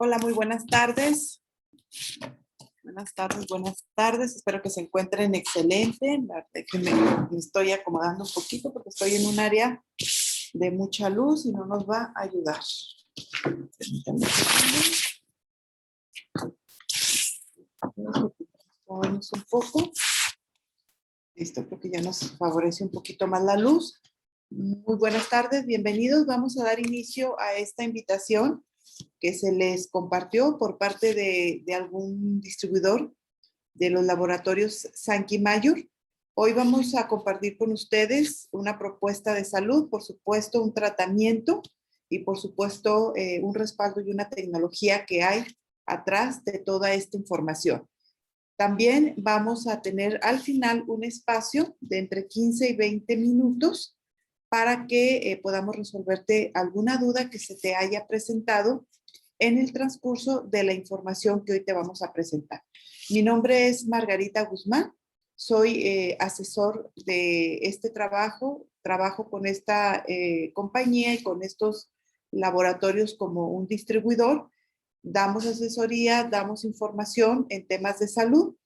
Hola, muy buenas tardes. Buenas tardes, buenas tardes. Espero que se encuentren excelente. La verdad es que me estoy acomodando un poquito porque estoy en un área de mucha luz y no nos va a ayudar. Permítanme un segundo. Movemos un poco. Listo, creo que ya nos favorece un poquito más la luz. Muy buenas tardes, bienvenidos. Vamos a dar inicio a esta invitación que se les compartió por parte de algún distribuidor de los laboratorios Sankey Mayor. Hoy vamos a compartir con ustedes una propuesta de salud, por supuesto un tratamiento y por supuesto un respaldo y una tecnología que hay atrás de toda esta información. También vamos a tener al final un espacio de entre 15 y 20 minutos para que podamos resolverte alguna duda que se te haya presentado en el transcurso de la información que hoy te vamos a presentar. Mi nombre es Margarita Guzmán, soy asesor de este trabajo con esta compañía y con estos laboratorios como un distribuidor. Damos asesoría, damos información en temas de salud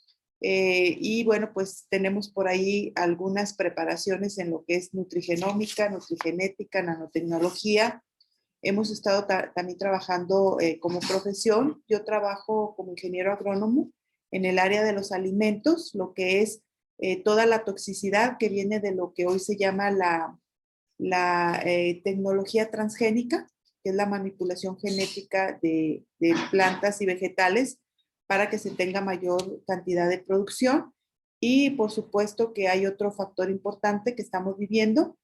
y bueno, pues tenemos por ahí algunas preparaciones en lo que es nutrigenómica, nutrigenética, nanotecnología. Hemos estado también trabajando como profesión. Yo trabajo como ingeniero agrónomo en el área de los alimentos, lo que es toda la toxicidad que viene de lo que hoy se llama la tecnología transgénica, que es la manipulación genética de plantas y vegetales para que se tenga mayor cantidad de producción. Y por supuesto que hay otro factor importante que estamos viviendo,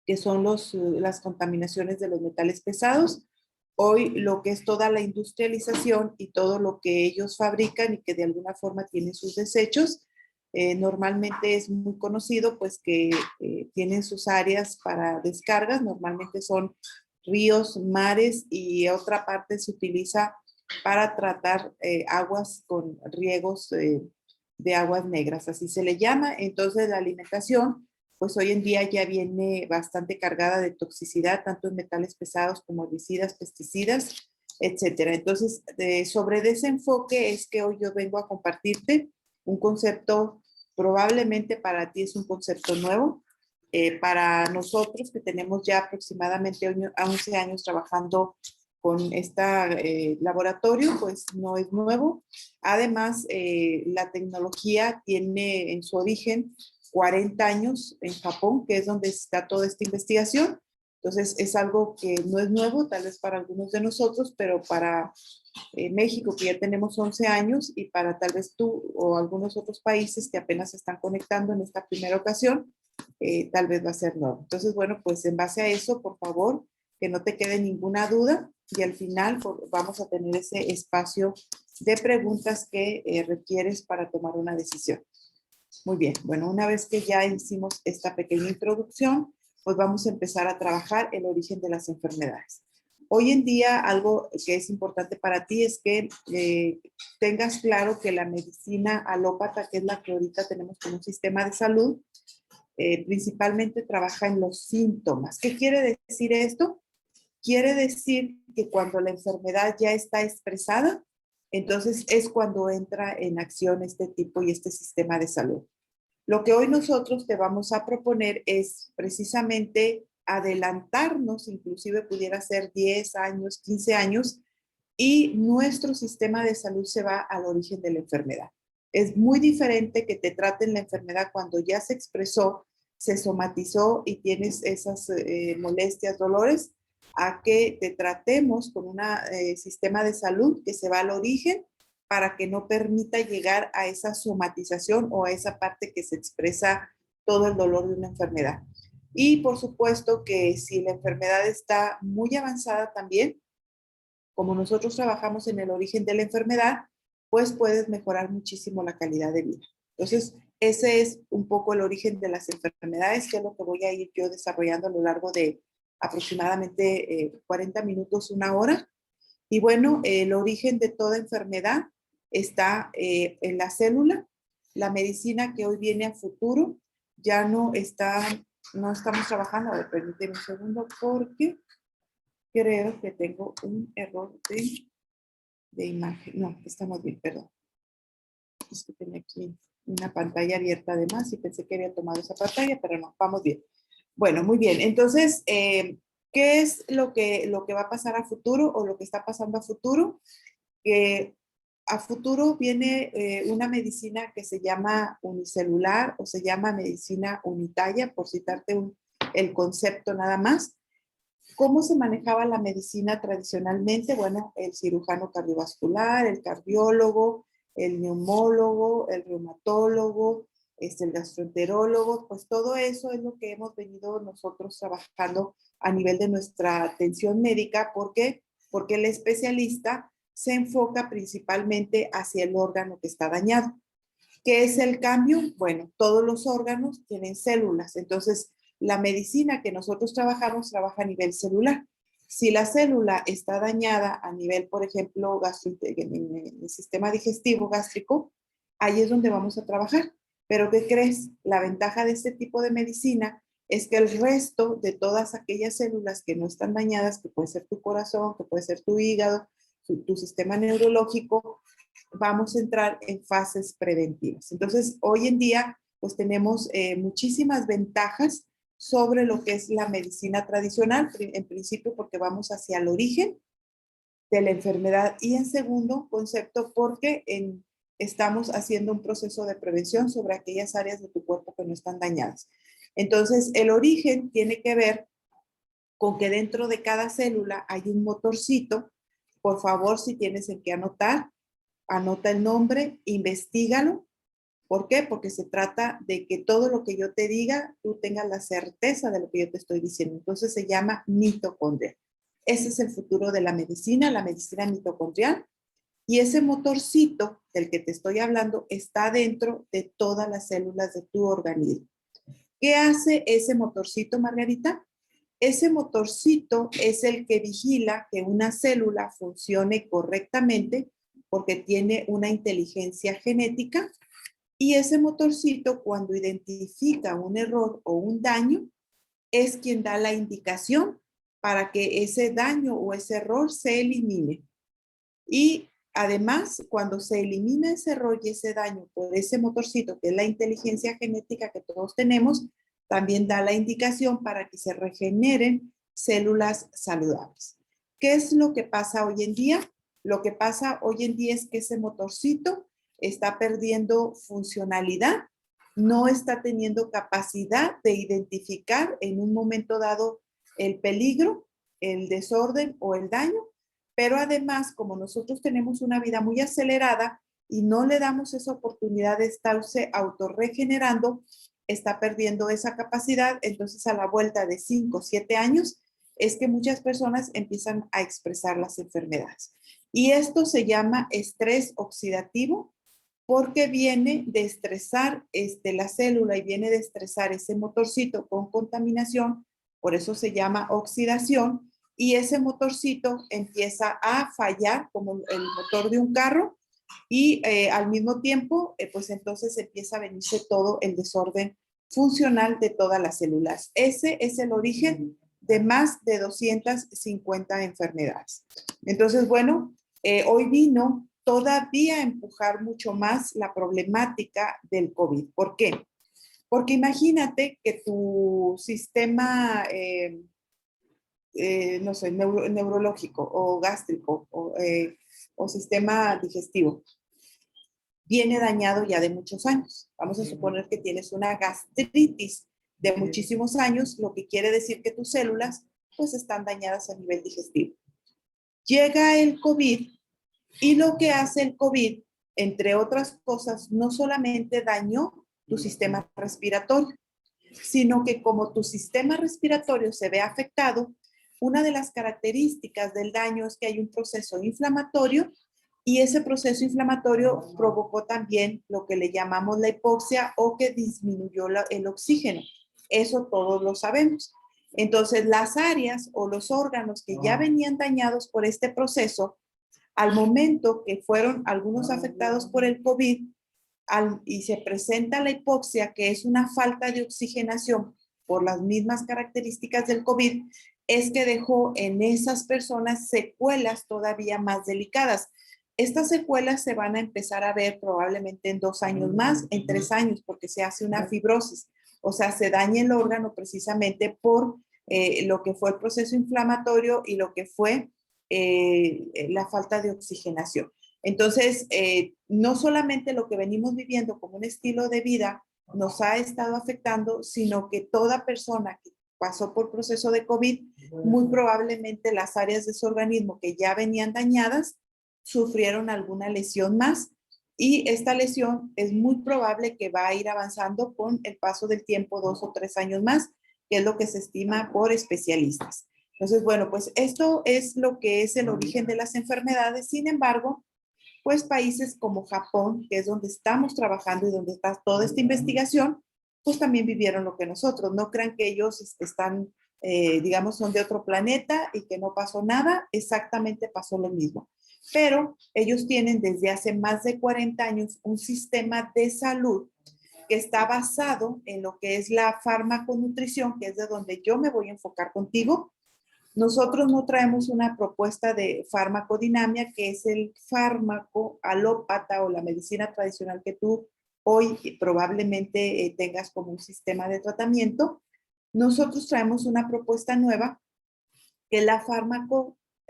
que son las contaminaciones de los metales pesados. Hoy lo que es toda la industrialización y todo lo que ellos fabrican y que de alguna forma tienen sus desechos, normalmente es muy conocido pues que tienen sus áreas para descargas, normalmente son ríos, mares y otra parte se utiliza para tratar aguas con riegos de aguas negras, así se le llama. Entonces la alimentación pues hoy en día ya viene bastante cargada de toxicidad, tanto en metales pesados como herbicidas, pesticidas, etcétera. Entonces, sobre ese enfoque es que hoy yo vengo a compartirte un concepto, probablemente para ti es un concepto nuevo, para nosotros que tenemos ya aproximadamente 11 años trabajando con este laboratorio, pues no es nuevo. Además, la tecnología tiene en su origen 40 años en Japón, que es donde está toda esta investigación. Entonces, es algo que no es nuevo, tal vez para algunos de nosotros, pero para México, que ya tenemos 11 años, y para tal vez tú o algunos otros países que apenas se están conectando en esta primera ocasión, tal vez va a ser nuevo. Entonces, bueno, pues en base a eso, por favor, que no te quede ninguna duda y al final pues, vamos a tener ese espacio de preguntas que requieres para tomar una decisión. Muy bien, bueno, una vez que ya hicimos esta pequeña introducción, pues vamos a empezar a trabajar el origen de las enfermedades. Hoy en día, algo que es importante para ti es que tengas claro que la medicina alópata, que es la que ahorita tenemos como un sistema de salud, principalmente trabaja en los síntomas. ¿Qué quiere decir esto? Quiere decir que cuando la enfermedad ya está expresada, entonces es cuando entra en acción este tipo y este sistema de salud. Lo que hoy nosotros te vamos a proponer es precisamente adelantarnos, inclusive pudiera ser 10 años, 15 años, y nuestro sistema de salud se va al origen de la enfermedad. Es muy diferente que te traten la enfermedad cuando ya se expresó, se somatizó y tienes esas molestias, dolores, a que te tratemos con un sistema de salud que se va al origen para que no permita llegar a esa somatización o a esa parte que se expresa todo el dolor de una enfermedad. Y por supuesto que si la enfermedad está muy avanzada también, como nosotros trabajamos en el origen de la enfermedad, pues puedes mejorar muchísimo la calidad de vida. Entonces, ese es un poco el origen de las enfermedades, que es lo que voy a ir yo desarrollando a lo largo de aproximadamente 40 minutos, una hora. Y bueno, el origen de toda enfermedad está en la célula. La medicina que hoy viene a futuro ya no estamos trabajando. A ver, permíteme un segundo porque creo que tengo un error de de imagen. No, estamos bien, perdón. Es que tenía aquí una pantalla abierta además y pensé que había tomado esa pantalla, pero no, vamos bien. Bueno, muy bien. Entonces, ¿qué es lo que va a pasar a futuro o lo que está pasando a futuro? Que a futuro viene una medicina que se llama unicelular o se llama medicina unitaria, por citarte el concepto nada más. ¿Cómo se manejaba la medicina tradicionalmente? Bueno, el cirujano cardiovascular, el cardiólogo, el neumólogo, el reumatólogo, el gastroenterólogo, pues todo eso es lo que hemos venido nosotros trabajando a nivel de nuestra atención médica. ¿Por qué? Porque el especialista se enfoca principalmente hacia el órgano que está dañado. ¿Qué es el cambio? Bueno, todos los órganos tienen células, entonces la medicina que nosotros trabajamos trabaja a nivel celular. Si la célula está dañada a nivel, por ejemplo, en el sistema digestivo gástrico, ahí es donde vamos a trabajar. Pero ¿qué crees? La ventaja de este tipo de medicina es que el resto de todas aquellas células que no están dañadas, que puede ser tu corazón, que puede ser tu hígado, tu sistema neurológico, vamos a entrar en fases preventivas. Entonces, hoy en día, pues tenemos muchísimas ventajas sobre lo que es la medicina tradicional, en principio porque vamos hacia el origen de la enfermedad y en segundo concepto porque estamos haciendo un proceso de prevención sobre aquellas áreas de tu cuerpo que no están dañadas. Entonces, el origen tiene que ver con que dentro de cada célula hay un motorcito. Por favor, si tienes en qué anotar, anota el nombre, investígalo. ¿Por qué? Porque se trata de que todo lo que yo te diga, tú tengas la certeza de lo que yo te estoy diciendo. Entonces se llama mitocondria. Ese es el futuro de la medicina mitocondrial. Y ese motorcito del que te estoy hablando está dentro de todas las células de tu organismo. ¿Qué hace ese motorcito, Margarita? Ese motorcito es el que vigila que una célula funcione correctamente porque tiene una inteligencia genética y ese motorcito cuando identifica un error o un daño es quien da la indicación para que ese daño o ese error se elimine. Y además, cuando se elimina ese error y ese daño por ese motorcito, que es la inteligencia genética que todos tenemos, también da la indicación para que se regeneren células saludables. ¿Qué es lo que pasa hoy en día? Lo que pasa hoy en día es que ese motorcito está perdiendo funcionalidad, no está teniendo capacidad de identificar en un momento dado el peligro, el desorden o el daño, pero además, como nosotros tenemos una vida muy acelerada y no le damos esa oportunidad de estarse autorregenerando, está perdiendo esa capacidad. Entonces, a la vuelta de 5 o 7 años, es que muchas personas empiezan a expresar las enfermedades. Y esto se llama estrés oxidativo porque viene de estresar la célula y viene de estresar ese motorcito con contaminación, por eso se llama oxidación, y ese motorcito empieza a fallar como el motor de un carro y al mismo tiempo, pues entonces empieza a venirse todo el desorden funcional de todas las células. Ese es el origen de más de 250 enfermedades. Entonces, bueno, hoy vino todavía a empujar mucho más la problemática del COVID. ¿Por qué? Porque imagínate que tu sistema no sé, neurológico o gástrico o sistema digestivo viene dañado ya de muchos años. Vamos a suponer que tienes una gastritis de muchísimos años, lo que quiere decir que tus células pues están dañadas a nivel digestivo. Llega el COVID y lo que hace el COVID, entre otras cosas, no solamente dañó tu sistema respiratorio, sino que como tu sistema respiratorio se ve afectado, una de las características del daño es que hay un proceso inflamatorio y ese proceso inflamatorio provocó también lo que le llamamos la hipoxia o que disminuyó el oxígeno. Eso todos lo sabemos. Entonces, las áreas o los órganos que ya venían dañados por este proceso, al momento que fueron algunos afectados por el COVID, y se presenta la hipoxia, que es una falta de oxigenación por las mismas características del COVID, es que dejó en esas personas secuelas todavía más delicadas. Estas secuelas se van a empezar a ver probablemente en 2 años más, en 3 años, porque se hace una fibrosis, o sea, se daña el órgano precisamente por lo que fue el proceso inflamatorio y lo que fue la falta de oxigenación. Entonces, no solamente lo que venimos viviendo como un estilo de vida nos ha estado afectando, sino que toda persona que pasó por proceso de COVID, muy probablemente las áreas de su organismo que ya venían dañadas, sufrieron alguna lesión más y esta lesión es muy probable que va a ir avanzando con el paso del tiempo, 2 o 3 años más, que es lo que se estima por especialistas. Entonces, bueno, pues esto es lo que es el origen de las enfermedades. Sin embargo, pues países como Japón, que es donde estamos trabajando y donde está toda esta investigación, pues también vivieron lo que nosotros. No crean que ellos están, digamos, son de otro planeta y que no pasó nada, exactamente pasó lo mismo. Pero ellos tienen desde hace más de 40 años un sistema de salud que está basado en lo que es la farmaconutrición, que es de donde yo me voy a enfocar contigo. Nosotros no traemos una propuesta de farmacodinamia, que es el fármaco alópata o la medicina tradicional que tú hoy probablemente tengas como un sistema de tratamiento. Nosotros traemos una propuesta nueva, que es la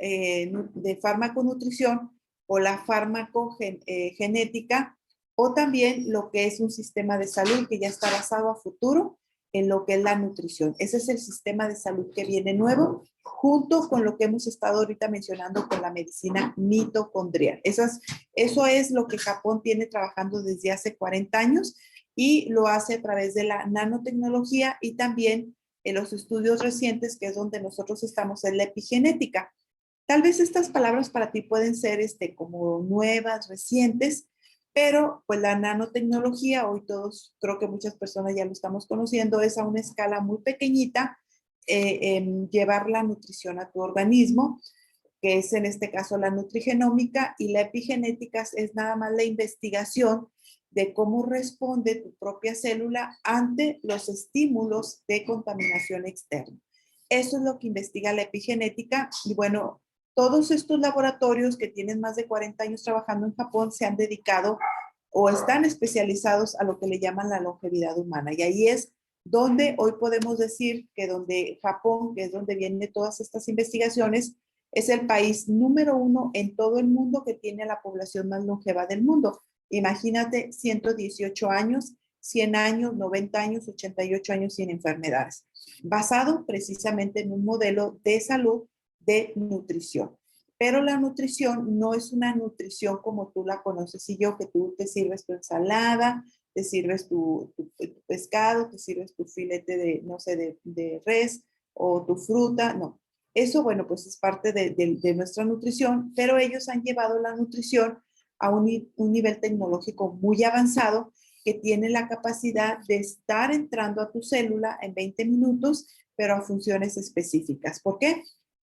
de farmaconutrición o la farmacogenética, o también lo que es un sistema de salud que ya está basado a futuro en lo que es la nutrición. Ese es el sistema de salud que viene nuevo, junto con lo que hemos estado ahorita mencionando con la medicina mitocondrial. Eso es lo que Japón tiene trabajando desde hace 40 años y lo hace a través de la nanotecnología y también en los estudios recientes, que es donde nosotros estamos, en la epigenética. Tal vez estas palabras para ti pueden ser como nuevas, recientes, pero pues la nanotecnología, hoy todos, creo que muchas personas ya lo estamos conociendo, es a una escala muy pequeñita, llevar la nutrición a tu organismo, que es en este caso la nutrigenómica, y la epigenética es nada más la investigación de cómo responde tu propia célula ante los estímulos de contaminación externa. Eso es lo que investiga la epigenética y bueno, todos estos laboratorios que tienen más de 40 años trabajando en Japón se han dedicado o están especializados a lo que le llaman la longevidad humana. Y ahí es donde hoy podemos decir que donde Japón, que es donde vienen todas estas investigaciones, es el país número 1 en todo el mundo que tiene la población más longeva del mundo. Imagínate 118 años, 100 años, 90 años, 88 años sin enfermedades, basado precisamente en un modelo de salud de nutrición. Pero la nutrición no es una nutrición como tú la conoces y yo, que tú te sirves tu ensalada, te sirves tu pescado, te sirves tu filete de, no sé, de res o tu fruta, no. Eso, bueno, pues es parte de nuestra nutrición, pero ellos han llevado la nutrición a un nivel tecnológico muy avanzado que tiene la capacidad de estar entrando a tu célula en 20 minutos, pero a funciones específicas. ¿Por qué?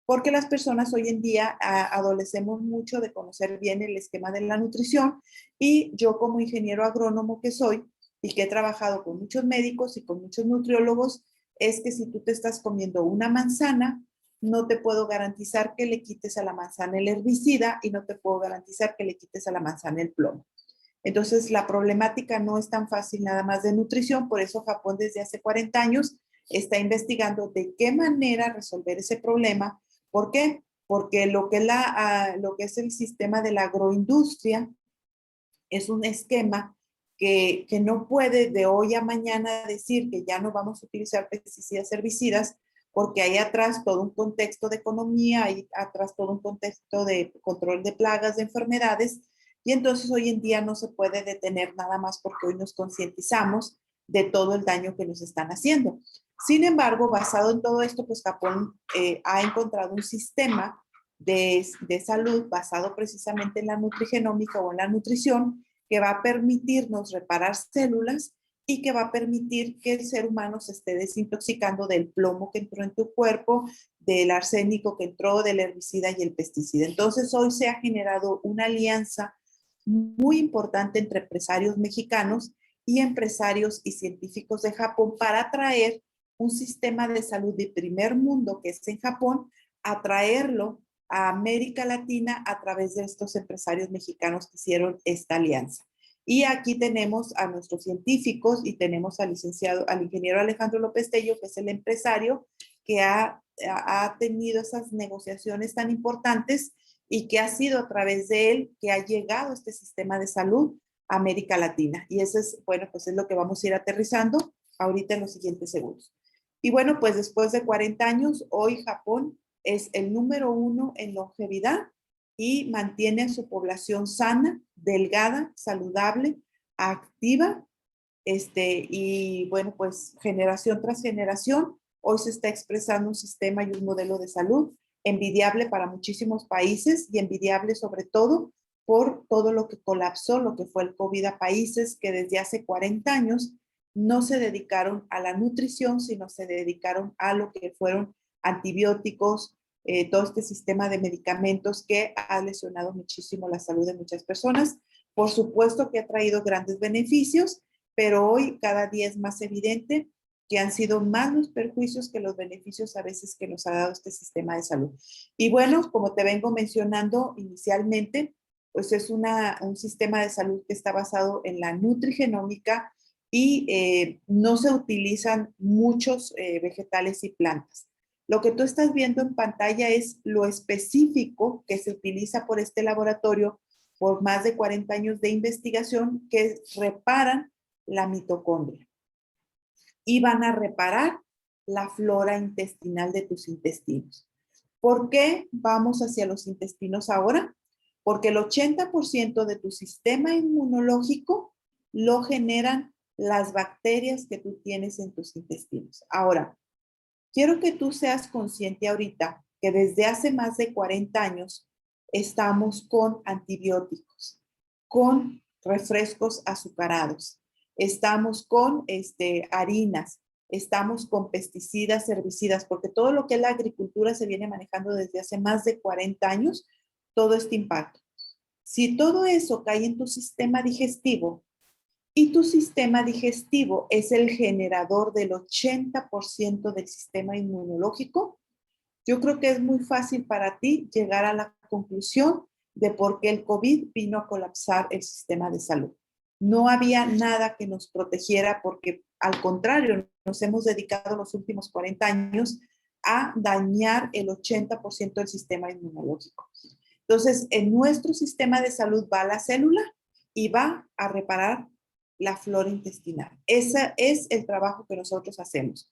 Porque las personas hoy en día adolecemos mucho de conocer bien el esquema de la nutrición y yo como ingeniero agrónomo que soy y que he trabajado con muchos médicos y con muchos nutriólogos, es que si tú te estás comiendo una manzana, no te puedo garantizar que le quites a la manzana el herbicida y no te puedo garantizar que le quites a la manzana el plomo. Entonces, la problemática no es tan fácil nada más de nutrición, por eso Japón desde hace 40 años está investigando de qué manera resolver ese problema. ¿Por qué? Porque lo que es el sistema de la agroindustria es un esquema que no puede de hoy a mañana decir que ya no vamos a utilizar pesticidas herbicidas, porque hay atrás todo un contexto de economía, hay atrás todo un contexto de control de plagas, de enfermedades, y entonces hoy en día no se puede detener nada más porque hoy nos concientizamos de todo el daño que nos están haciendo. Sin embargo, basado en todo esto, pues Japón ha encontrado un sistema de salud basado precisamente en la nutrigenómica o en la nutrición que va a permitirnos reparar células y que va a permitir que el ser humano se esté desintoxicando del plomo que entró en tu cuerpo, del arsénico que entró, del herbicida y el pesticida. Entonces hoy se ha generado una alianza muy importante entre empresarios mexicanos y empresarios y científicos de Japón para traer un sistema de salud de primer mundo que es en Japón, a traerlo a América Latina a través de estos empresarios mexicanos que hicieron esta alianza. Y aquí tenemos a nuestros científicos y tenemos al ingeniero Alejandro López Tello, que es el empresario que ha tenido esas negociaciones tan importantes y que ha sido a través de él que ha llegado este sistema de salud a América Latina. Y eso es, bueno, pues es lo que vamos a ir aterrizando ahorita en los siguientes segundos. Y bueno, pues después de 40 años, hoy Japón es el número 1 en longevidad y mantiene a su población sana, delgada, saludable, activa, y bueno, pues generación tras generación, hoy se está expresando un sistema y un modelo de salud envidiable para muchísimos países y envidiable sobre todo por todo lo que colapsó, lo que fue el COVID a países que desde hace 40 años no se dedicaron a la nutrición, sino se dedicaron a lo que fueron antibióticos, todo este sistema de medicamentos que ha lesionado muchísimo la salud de muchas personas. Por supuesto que ha traído grandes beneficios, pero hoy cada día es más evidente que han sido más los perjuicios que los beneficios a veces que nos ha dado este sistema de salud. Y bueno, como te vengo mencionando inicialmente, pues es un sistema de salud que está basado en la nutrigenómica y no se utilizan muchos vegetales y plantas. Lo que tú estás viendo en pantalla es lo específico que se utiliza por este laboratorio por más de 40 años de investigación que reparan la mitocondria y van a reparar la flora intestinal de tus intestinos. ¿Por qué vamos hacia los intestinos ahora? Porque el 80% de tu sistema inmunológico lo generan las bacterias que tú tienes en tus intestinos. Ahora, quiero que tú seas consciente ahorita que desde hace más de 40 años estamos con antibióticos, con refrescos azucarados, estamos con harinas, estamos con pesticidas, herbicidas, porque todo lo que es la agricultura se viene manejando desde hace más de 40 años, todo este impacto. Si todo eso cae en tu sistema digestivo, y tu sistema digestivo es el generador del 80% del sistema inmunológico, yo creo que es muy fácil para ti llegar a la conclusión de por qué el COVID vino a colapsar el sistema de salud. No había nada que nos protegiera porque al contrario, nos hemos dedicado los últimos 40 años a dañar el 80% del sistema inmunológico. Entonces, en nuestro sistema de salud va la célula y va a reparar la flora intestinal. Ese es el trabajo que nosotros hacemos.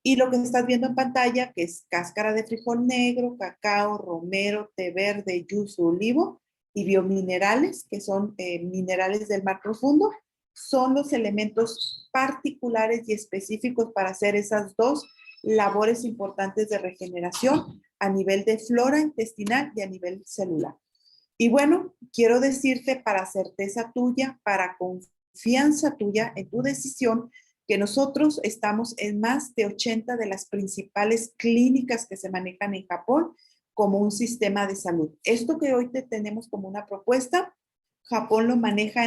Y lo que estás viendo en pantalla, que es cáscara de frijol negro, cacao, romero, té verde, yuzu, olivo y biominerales, que son minerales del mar profundo, son los elementos particulares y específicos para hacer esas dos labores importantes de regeneración a nivel de flora intestinal y a nivel celular. Y bueno, quiero decirte para certeza tuya, para confianza tuya en tu decisión, que nosotros estamos en más de 80 de las principales clínicas que se manejan en Japón como un sistema de salud. Esto que hoy te tenemos como una propuesta, Japón lo maneja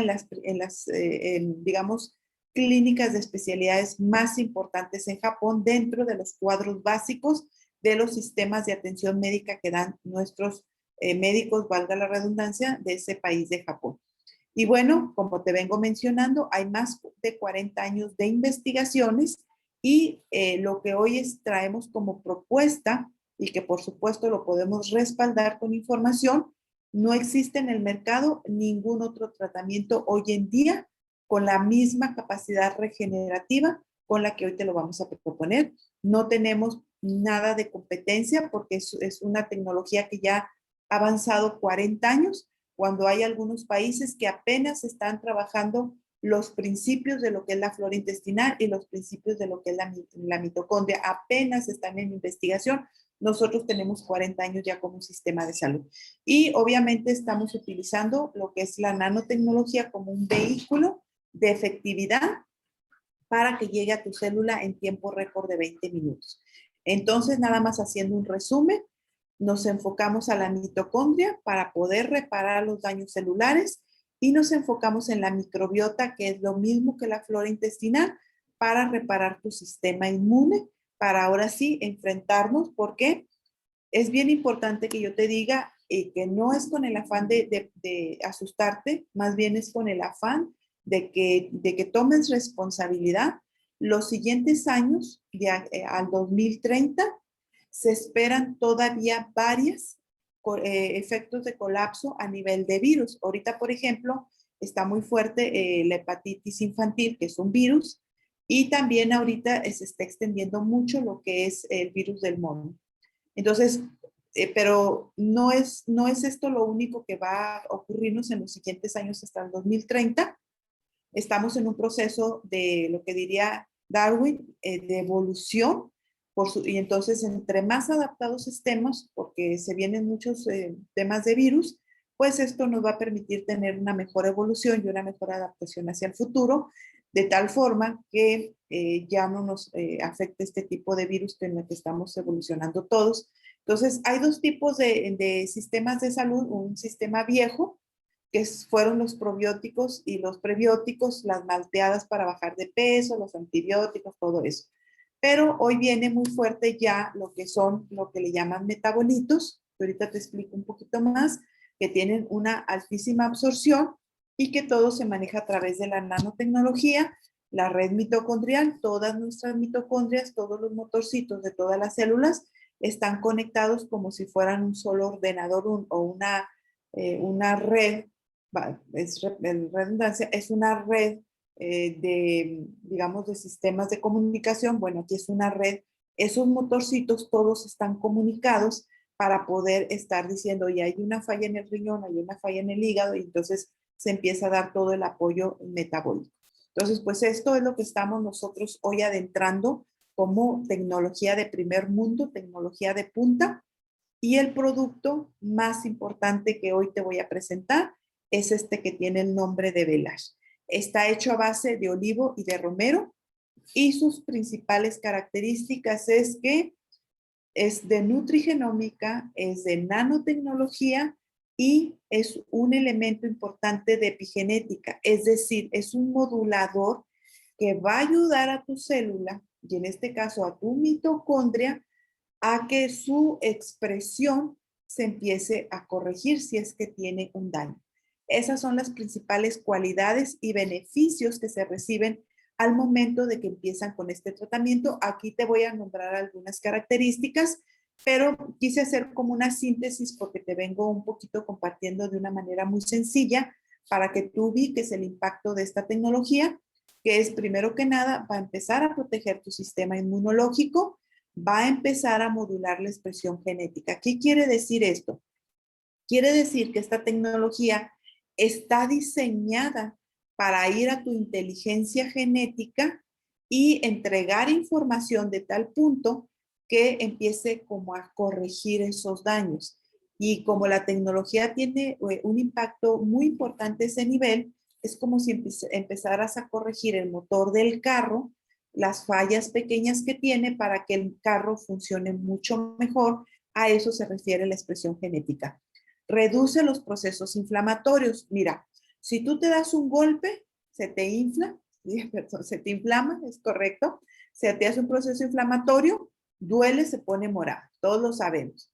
digamos, clínicas de especialidades más importantes en Japón dentro de los cuadros básicos de los sistemas de atención médica que dan nuestros médicos, valga la redundancia, de ese país de Japón. Y bueno, como te vengo mencionando, hay más de 40 años de investigaciones y lo que hoy traemos como propuesta y que por supuesto lo podemos respaldar con información, no existe en el mercado ningún otro tratamiento hoy en día con la misma capacidad regenerativa con la que hoy te lo vamos a proponer. No tenemos nada de competencia porque es una tecnología que ya ha avanzado 40 años, cuando hay algunos países que apenas están trabajando los principios de lo que es la flora intestinal y los principios de lo que es la mitocondria, apenas están en investigación. Nosotros tenemos 40 años ya como sistema de salud. Y obviamente estamos utilizando lo que es la nanotecnología como un vehículo de efectividad para que llegue a tu célula en tiempo récord de 20 minutos. Entonces, nada más haciendo un resumen, nos enfocamos a la mitocondria para poder reparar los daños celulares y nos enfocamos en la microbiota, que es lo mismo que la flora intestinal, para reparar tu sistema inmune, para ahora sí enfrentarnos, porque es bien importante que yo te diga que no es con el afán de asustarte, más bien es con el afán de que tomes responsabilidad. Los siguientes años, al 2030, se esperan todavía varios efectos de colapso a nivel de virus. Ahorita, por ejemplo, está muy fuerte la hepatitis infantil, que es un virus, y también ahorita se está extendiendo mucho lo que es el virus del mono. Entonces, pero no es esto lo único que va a ocurrirnos en los siguientes años hasta el 2030. Estamos en un proceso de lo que diría Darwin, de evolución, y entonces entre más adaptados estemos, porque se vienen muchos temas de virus, pues esto nos va a permitir tener una mejor evolución y una mejor adaptación hacia el futuro, de tal forma que ya no nos afecte este tipo de virus en el que estamos evolucionando todos. Entonces, hay dos tipos de sistemas de salud, un sistema viejo, que fueron los probióticos y los prebióticos, las malteadas para bajar de peso, los antibióticos, todo eso. Pero hoy viene muy fuerte ya lo que son, lo que le llaman metabolitos, que ahorita te explico un poquito más, que tienen una altísima absorción y que todo se maneja a través de la nanotecnología, la red mitocondrial, todas nuestras mitocondrias, todos los motorcitos de todas las células están conectados como si fueran un solo ordenador o una red, es redundancia, es una red digamos, de sistemas de comunicación. Bueno, aquí es una red. Esos motorcitos todos están comunicados para poder estar diciendo, y hay una falla en el riñón, hay una falla en el hígado, y entonces se empieza a dar todo el apoyo metabólico. Entonces, pues esto es lo que estamos nosotros hoy adentrando como tecnología de primer mundo, tecnología de punta, y el producto más importante que hoy te voy a presentar es este que tiene el nombre de Velash. Está hecho a base de olivo y de romero, y sus principales características es que es de nutrigenómica, es de nanotecnología y es un elemento importante de epigenética, es decir, es un modulador que va a ayudar a tu célula, y en este caso a tu mitocondria, a que su expresión se empiece a corregir si es que tiene un daño. Esas son las principales cualidades y beneficios que se reciben al momento de que empiezan con este tratamiento. Aquí te voy a nombrar algunas características, pero quise hacer como una síntesis porque te vengo un poquito compartiendo de una manera muy sencilla para que tú ubiques el impacto de esta tecnología, que es primero que nada, va a empezar a proteger tu sistema inmunológico, va a empezar a modular la expresión genética. ¿Qué quiere decir esto? Quiere decir que esta tecnología está diseñada para ir a tu inteligencia genética y entregar información de tal punto que empiece como a corregir esos daños. Y como la tecnología tiene un impacto muy importante a ese nivel, es como si empezaras a corregir el motor del carro, las fallas pequeñas que tiene para que el carro funcione mucho mejor. A eso se refiere la expresión genética. Reduce los procesos inflamatorios. Mira, si tú te das un golpe, se te infla, perdón, se te inflama, es correcto. Se te hace un proceso inflamatorio, duele, se pone morado. Todos lo sabemos.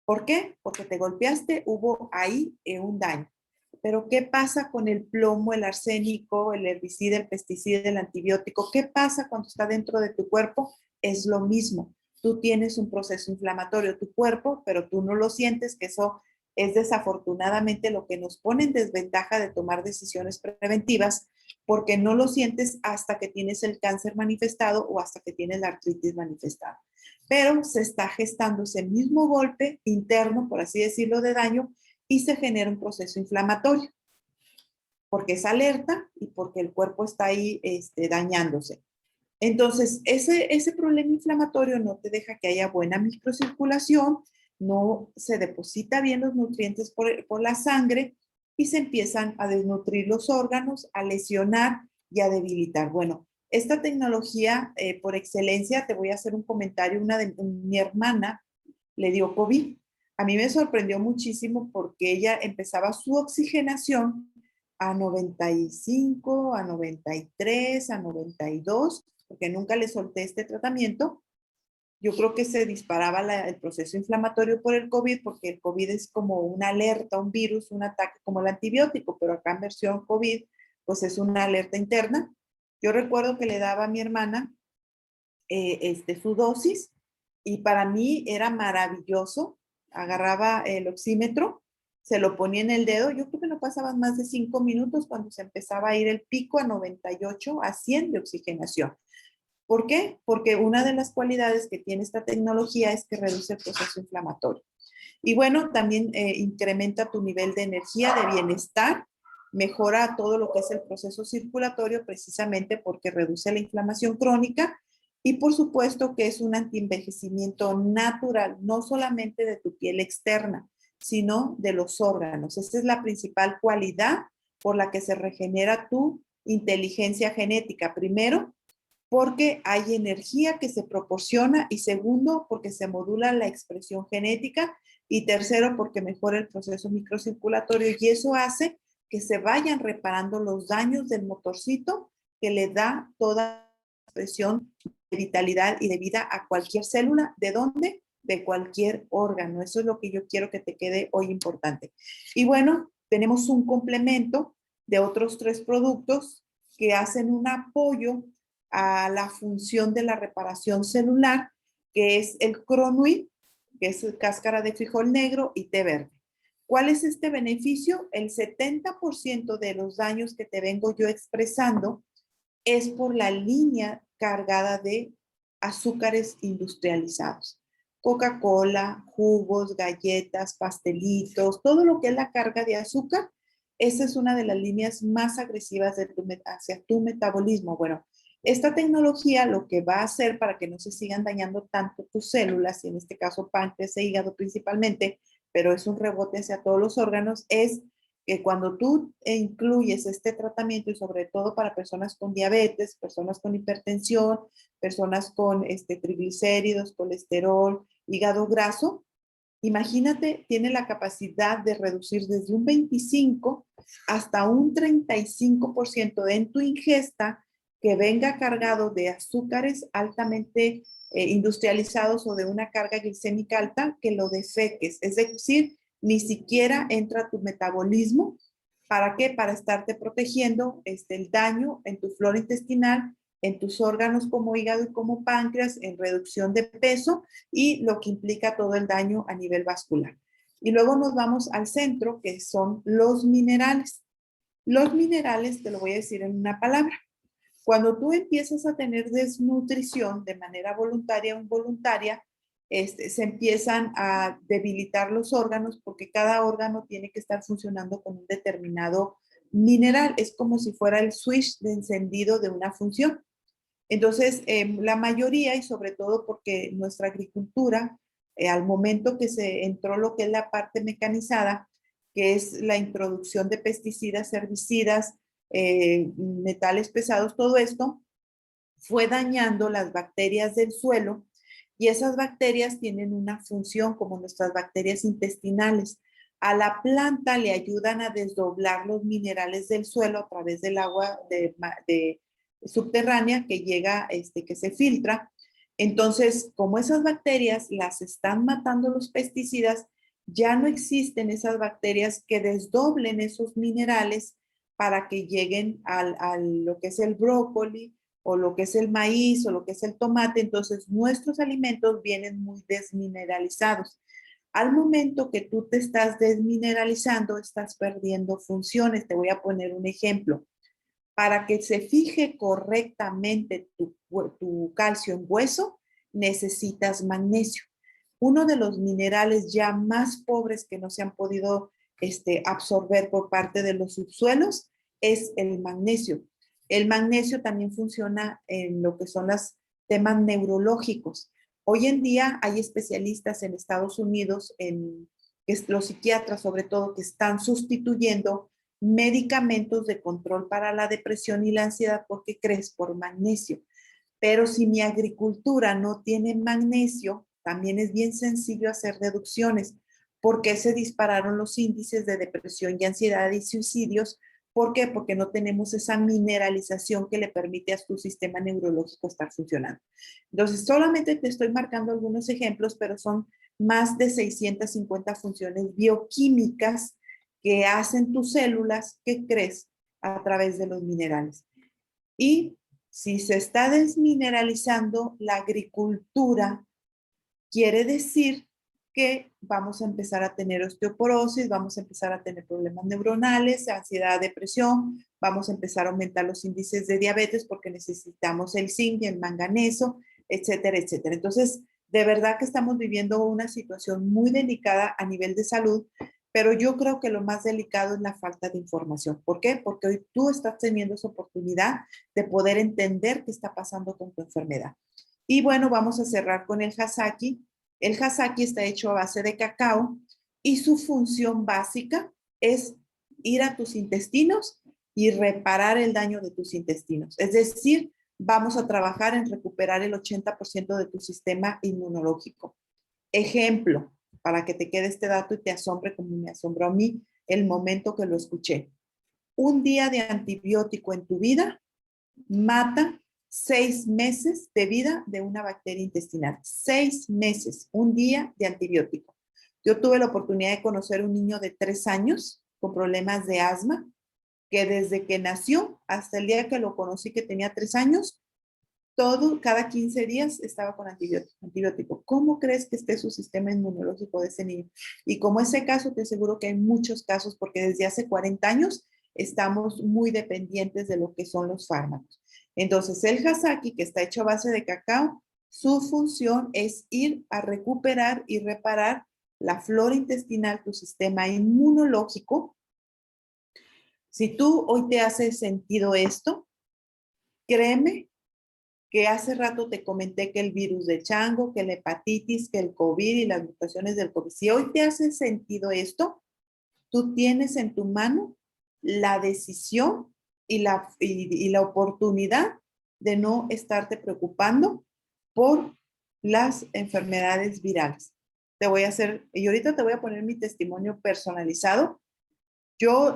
¿Por qué? Porque te golpeaste, hubo ahí un daño. Pero ¿qué pasa con el plomo, el arsénico, el herbicida, el pesticida, el antibiótico? ¿Qué pasa cuando está dentro de tu cuerpo? Es lo mismo. Tú tienes un proceso inflamatorio, tu cuerpo, pero tú no lo sientes, que eso es desafortunadamente lo que nos pone en desventaja de tomar decisiones preventivas, porque no lo sientes hasta que tienes el cáncer manifestado o hasta que tienes la artritis manifestada. Pero se está gestando ese mismo golpe interno, por así decirlo, de daño, y se genera un proceso inflamatorio, porque es alerta y porque el cuerpo está ahí dañándose. Entonces, ese problema inflamatorio no te deja que haya buena microcirculación, no se deposita bien los nutrientes por la sangre y se empiezan a desnutrir los órganos, a lesionar y a debilitar. Bueno, esta tecnología por excelencia, te voy a hacer un comentario, mi hermana le dio COVID. A mí me sorprendió muchísimo porque ella empezaba su oxigenación a 95, a 93, a 92, porque nunca le solté este tratamiento. yo creo que se disparaba el proceso inflamatorio por el COVID, porque el COVID es como una alerta, un virus, un ataque como el antibiótico, pero acá en versión COVID, pues es una alerta interna. Yo recuerdo que le daba a mi hermana su dosis y para mí era maravilloso. Agarraba el oxímetro, se lo ponía en el dedo, yo creo que no pasaban más de 5 minutos cuando se empezaba a ir el pico a 98, a 100 de oxigenación. ¿Por qué? Porque una de las cualidades que tiene esta tecnología es que reduce el proceso inflamatorio. Y bueno, también incrementa tu nivel de energía, de bienestar, mejora todo lo que es el proceso circulatorio precisamente porque reduce la inflamación crónica y por supuesto que es un antienvejecimiento natural, no solamente de tu piel externa, sino de los órganos. Esa es la principal cualidad por la que se regenera tu inteligencia genética. Primero, porque hay energía que se proporciona y segundo, porque se modula la expresión genética y tercero, porque mejora el proceso microcirculatorio y eso hace que se vayan reparando los daños del motorcito que le da toda la expresión de vitalidad y de vida a cualquier célula. ¿De dónde? De cualquier órgano. Eso es lo que yo quiero que te quede hoy importante. Y bueno, tenemos un complemento de otros 3 productos que hacen un apoyo a la función de la reparación celular, que es el Cronuit, que es cáscara de frijol negro y té verde. ¿Cuál es este beneficio? El 70% de los daños que te vengo yo expresando es por la línea cargada de azúcares industrializados. Coca-Cola, jugos, galletas, pastelitos, todo lo que es la carga de azúcar, esa es una de las líneas más agresivas hacia tu metabolismo. Bueno, esta tecnología lo que va a hacer para que no se sigan dañando tanto tus células, y en este caso páncreas e hígado principalmente, pero es un rebote hacia todos los órganos, es que cuando tú incluyes este tratamiento y sobre todo para personas con diabetes, personas con hipertensión, personas con triglicéridos, colesterol, hígado graso, imagínate, tiene la capacidad de reducir desde un 25 hasta un 35% en tu ingesta que venga cargado de azúcares altamente industrializados o de una carga glicémica alta, que lo defeques. Es decir, ni siquiera entra a tu metabolismo. ¿Para qué? Para estarte protegiendo el daño en tu flora intestinal, en tus órganos como hígado y como páncreas, en reducción de peso y lo que implica todo el daño a nivel vascular. Y luego nos vamos al centro, que son los minerales. Los minerales, te lo voy a decir en una palabra. Cuando tú empiezas a tener desnutrición de manera voluntaria o involuntaria, se empiezan a debilitar los órganos porque cada órgano tiene que estar funcionando con un determinado mineral. Es como si fuera el switch de encendido de una función. Entonces, la mayoría, y sobre todo porque nuestra agricultura, al momento que se entró lo que es la parte mecanizada, que es la introducción de pesticidas, herbicidas, metales pesados, todo esto fue dañando las bacterias del suelo y esas bacterias tienen una función como nuestras bacterias intestinales. A la planta le ayudan a desdoblar los minerales del suelo a través del agua de subterránea que llega, que se filtra. Entonces, como esas bacterias las están matando los pesticidas, ya no existen esas bacterias que desdoblen esos minerales para que lleguen a lo que es el brócoli o lo que es el maíz o lo que es el tomate. Entonces, nuestros alimentos vienen muy desmineralizados. Al momento que tú te estás desmineralizando, estás perdiendo funciones. Te voy a poner un ejemplo. Para que se fije correctamente tu calcio en hueso, necesitas magnesio. Uno de los minerales ya más pobres que no se han podido absorber por parte de los subsuelos es el magnesio. El magnesio también funciona en lo que son los temas neurológicos. Hoy en día hay especialistas en Estados Unidos, los psiquiatras sobre todo, que están sustituyendo medicamentos de control para la depresión y la ansiedad. ¿Por qué crees? Por magnesio. Pero si mi agricultura no tiene magnesio, también es bien sencillo hacer deducciones. ¿Por qué se dispararon los índices de depresión y ansiedad y suicidios? ¿Por qué? Porque no tenemos esa mineralización que le permite a tu sistema neurológico estar funcionando. Entonces, solamente te estoy marcando algunos ejemplos, pero son más de 650 funciones bioquímicas que hacen tus células, ¿qué crees? A través de los minerales. Y si se está desmineralizando la agricultura, quiere decir que vamos a empezar a tener osteoporosis, vamos a empezar a tener problemas neuronales, ansiedad, depresión, vamos a empezar a aumentar los índices de diabetes porque necesitamos el zinc y el manganeso, etcétera, etcétera. Entonces, de verdad que estamos viviendo una situación muy delicada a nivel de salud, pero yo creo que lo más delicado es la falta de información. ¿Por qué? Porque hoy tú estás teniendo esa oportunidad de poder entender qué está pasando con tu enfermedad. Y bueno, vamos a cerrar con el Hasaki. El Hasaki está hecho a base de cacao y su función básica es ir a tus intestinos y reparar el daño de tus intestinos. Es decir, vamos a trabajar en recuperar el 80% de tu sistema inmunológico. Ejemplo, para que te quede este dato y te asombre como me asombró a mí el momento que lo escuché. Un día de antibiótico en tu vida mata 6 meses de vida de una bacteria intestinal. 6 meses, un día de antibiótico. Yo tuve la oportunidad de conocer un niño de 3 años con problemas de asma, que desde que nació hasta el día que lo conocí, que tenía 3 años, cada 15 días estaba con antibiótico. ¿Cómo crees que esté su sistema inmunológico de ese niño? Y como ese caso, te aseguro que hay muchos casos, porque desde hace 40 años estamos muy dependientes de lo que son los fármacos. Entonces, el Hasaki, que está hecho a base de cacao, su función es ir a recuperar y reparar la flora intestinal, tu sistema inmunológico. Si tú hoy te hace sentido esto, créeme que hace rato te comenté que el virus de chango, que la hepatitis, que el COVID y las mutaciones del COVID. Si hoy te hace sentido esto, tú tienes en tu mano la decisión y la oportunidad de no estarte preocupando por las enfermedades virales. Y ahorita te voy a poner mi testimonio personalizado. Yo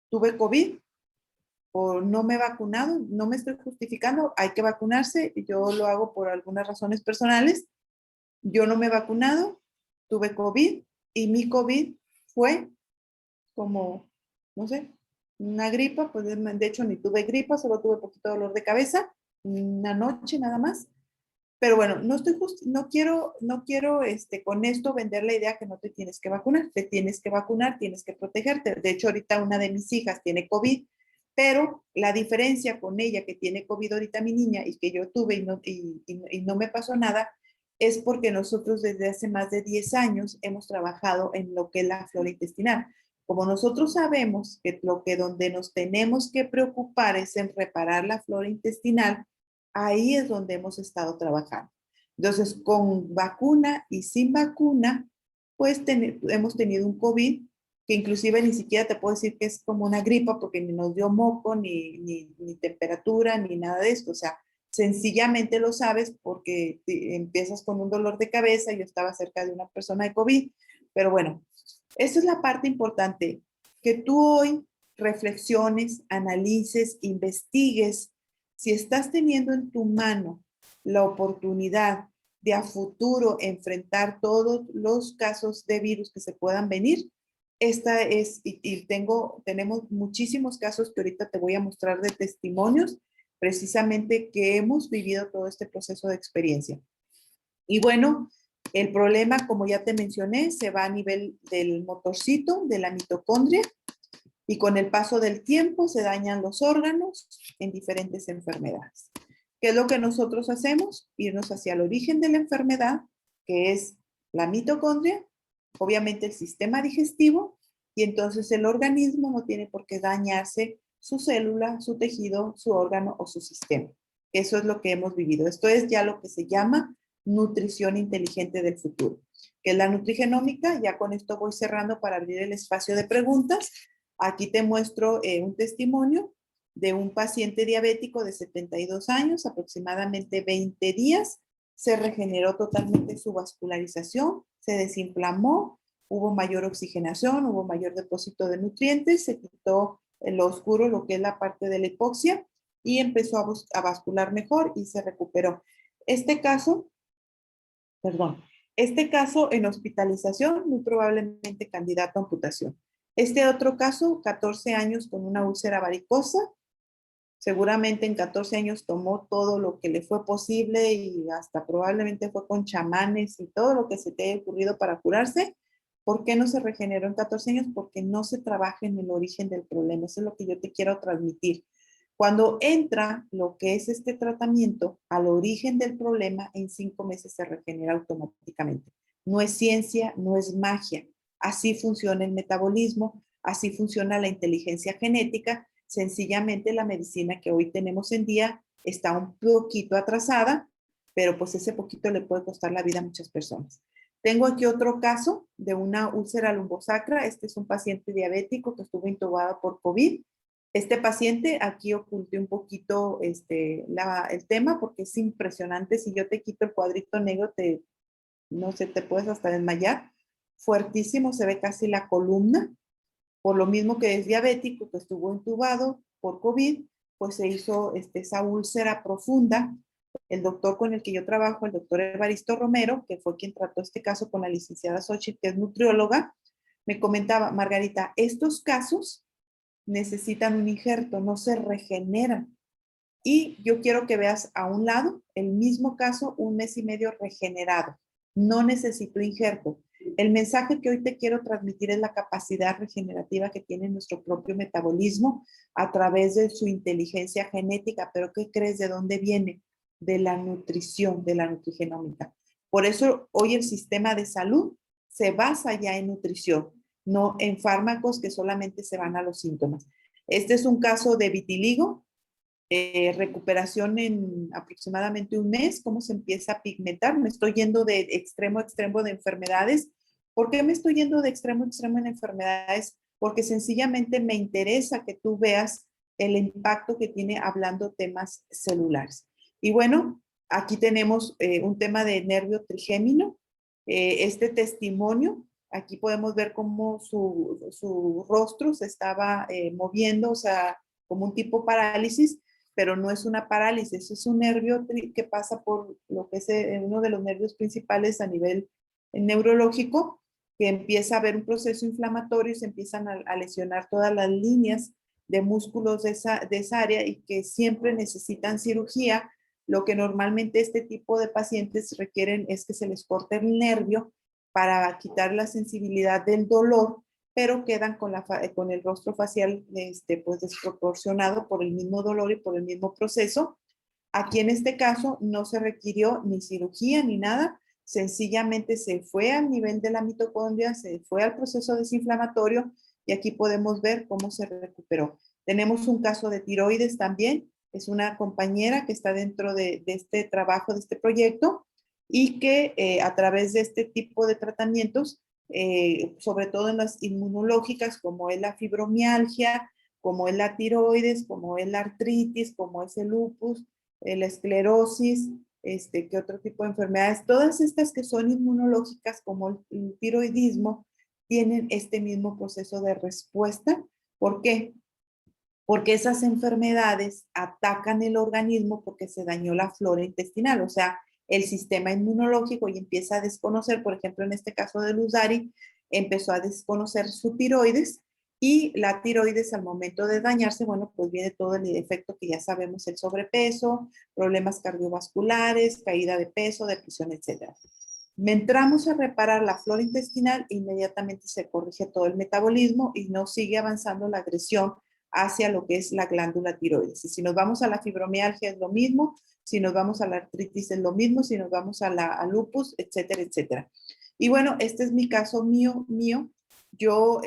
tuve COVID, o no me he vacunado, no me estoy justificando, hay que vacunarse, yo lo hago por algunas razones personales. Yo no me he vacunado, tuve COVID y mi COVID fue como, no sé, una gripa, pues de hecho ni tuve gripa, solo tuve poquito dolor de cabeza, una noche nada más. Pero bueno, no quiero con esto vender la idea que no te tienes que vacunar, te tienes que vacunar, tienes que protegerte. De hecho, ahorita una de mis hijas tiene COVID, pero la diferencia con ella que tiene COVID ahorita mi niña y que yo tuve y no me pasó nada, es porque nosotros desde hace más de 10 años hemos trabajado en lo que es la flora intestinal. Como nosotros sabemos que donde nos tenemos que preocupar es en reparar la flora intestinal, ahí es donde hemos estado trabajando. Entonces, con vacuna y sin vacuna, pues hemos tenido un COVID que inclusive ni siquiera te puedo decir que es como una gripa porque ni nos dio moco, ni temperatura, ni nada de esto. O sea, sencillamente lo sabes porque empiezas con un dolor de cabeza. Yo estaba cerca de una persona de COVID, pero bueno, esa es la parte importante, que tú hoy reflexiones, analices, investigues. Si estás teniendo en tu mano la oportunidad de a futuro enfrentar todos los casos de virus que se puedan venir, tenemos muchísimos casos que ahorita te voy a mostrar de testimonios, precisamente que hemos vivido todo este proceso de experiencia. Y bueno, el problema, como ya te mencioné, se va a nivel del motorcito, de la mitocondria, y con el paso del tiempo se dañan los órganos en diferentes enfermedades. ¿Qué es lo que nosotros hacemos? Irnos hacia el origen de la enfermedad, que es la mitocondria, obviamente el sistema digestivo, y entonces el organismo no tiene por qué dañarse su célula, su tejido, su órgano o su sistema. Eso es lo que hemos vivido. Esto es ya lo que se llama nutrición inteligente del futuro, que es la nutrigenómica. Ya con esto voy cerrando para abrir el espacio de preguntas. Aquí te muestro un testimonio de un paciente diabético de 72 años, aproximadamente 20 días, se regeneró totalmente su vascularización, se desinflamó, hubo mayor oxigenación, hubo mayor depósito de nutrientes, se quitó lo oscuro, lo que es la parte de la hipoxia, y empezó a vascular mejor y se recuperó. Este caso, perdón, este caso en hospitalización, muy probablemente candidato a amputación. Este otro caso, 14 años con una úlcera varicosa, seguramente en 14 años tomó todo lo que le fue posible y hasta probablemente fue con chamanes y todo lo que se te haya ocurrido para curarse. ¿Por qué no se regeneró en 14 años? Porque no se trabaja en el origen del problema. Eso es lo que yo te quiero transmitir. Cuando entra lo que es este tratamiento al origen del problema, en 5 meses se regenera automáticamente. No es ciencia, no es magia. Así funciona el metabolismo, así funciona la inteligencia genética. Sencillamente la medicina que hoy tenemos en día está un poquito atrasada, pero pues ese poquito le puede costar la vida a muchas personas. Tengo aquí otro caso de una úlcera lumbosacra. Este es un paciente diabético que estuvo intubado por COVID. Este paciente, aquí oculté un poquito el tema porque es impresionante. Si yo te quito el cuadrito negro, no sé, te puedes hasta desmayar. Fuertísimo, se ve casi la columna. Por lo mismo que es diabético, que estuvo intubado por COVID, pues se hizo esa úlcera profunda. El doctor con el que yo trabajo, el doctor Evaristo Romero, que fue quien trató este caso con la licenciada Xochitl, que es nutrióloga, me comentaba, Margarita, estos casos necesitan un injerto, no se regeneran. Y yo quiero que veas a un lado el mismo caso, 1 mes y medio regenerado. No necesito injerto. El mensaje que hoy te quiero transmitir es la capacidad regenerativa que tiene nuestro propio metabolismo a través de su inteligencia genética. Pero ¿qué crees de dónde viene? De la nutrición, de la nutrigenómica. Por eso hoy el sistema de salud se basa ya en nutrición, no en fármacos que solamente se van a los síntomas. Este es un caso de vitiligo, recuperación en aproximadamente 1 mes, cómo se empieza a pigmentar. Me estoy yendo de extremo a extremo de enfermedades. ¿Por qué me estoy yendo de extremo a extremo en enfermedades? Porque sencillamente me interesa que tú veas el impacto que tiene hablando temas celulares. Y bueno, aquí tenemos un tema de nervio trigémino. Este testimonio, aquí podemos ver cómo su rostro se estaba moviendo, o sea, como un tipo parálisis, pero no es una parálisis, es un nervio que pasa por lo que es uno de los nervios principales a nivel neurológico, que empieza a haber un proceso inflamatorio y se empiezan a lesionar todas las líneas de músculos de esa área y que siempre necesitan cirugía. Lo que normalmente este tipo de pacientes requieren es que se les corte el nervio para quitar la sensibilidad del dolor, pero quedan con el rostro facial pues desproporcionado por el mismo dolor y por el mismo proceso. Aquí en este caso no se requirió ni cirugía ni nada, sencillamente se fue al nivel de la mitocondria, se fue al proceso desinflamatorio y aquí podemos ver cómo se recuperó. Tenemos un caso de tiroides también, es una compañera que está dentro de este trabajo, de este proyecto, y que a través de este tipo de tratamientos, sobre todo en las inmunológicas, como es la fibromialgia, como es la tiroides, como es la artritis, como es el lupus, la esclerosis, ¿qué otro tipo de enfermedades? Todas estas que son inmunológicas, como el tiroidismo, tienen este mismo proceso de respuesta. ¿Por qué? Porque esas enfermedades atacan el organismo porque se dañó la flora intestinal, o sea, el sistema inmunológico y empieza a desconocer, por ejemplo, en este caso de Luz Dari, empezó a desconocer su tiroides y la tiroides al momento de dañarse, bueno, pues viene todo el efecto que ya sabemos, el sobrepeso, problemas cardiovasculares, caída de peso, depresión, etc. Entramos a reparar la flora intestinal, inmediatamente se corrige todo el metabolismo y no sigue avanzando la agresión hacia lo que es la glándula tiroides. Y si nos vamos a la fibromialgia es lo mismo, si nos vamos a la artritis es lo mismo, si nos vamos al lupus, etcétera, etcétera. Y bueno, este es mi caso mío. Yo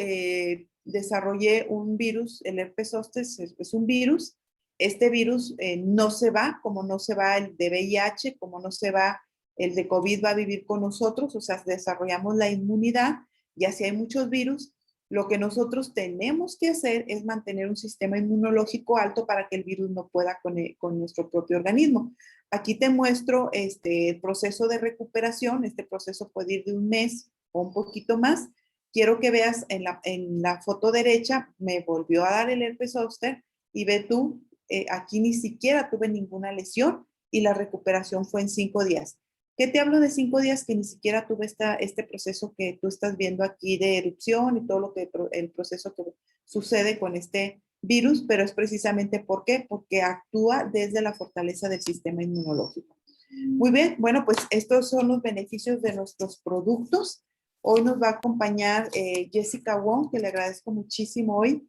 desarrollé un virus, el herpes zóster es un virus. Este virus no se va, como no se va el de VIH, como no se va el de COVID, va a vivir con nosotros, o sea, desarrollamos la inmunidad y así hay muchos virus. Lo que nosotros tenemos que hacer es mantener un sistema inmunológico alto para que el virus no pueda con nuestro propio organismo. Aquí te muestro el proceso de recuperación. Este proceso puede ir de 1 mes o un poquito más. quiero que veas en la foto derecha, me volvió a dar el herpes zóster y ve tú, aquí ni siquiera tuve ninguna lesión y la recuperación fue en 5 días. ¿Qué te hablo de 5 días? Que ni siquiera tuve este proceso que tú estás viendo aquí de erupción y todo lo que el proceso que sucede con este virus, pero es precisamente ¿por qué? Porque actúa desde la fortaleza del sistema inmunológico. Muy bien, bueno, pues estos son los beneficios de nuestros productos. Hoy nos va a acompañar Jessica Wong, que le agradezco muchísimo hoy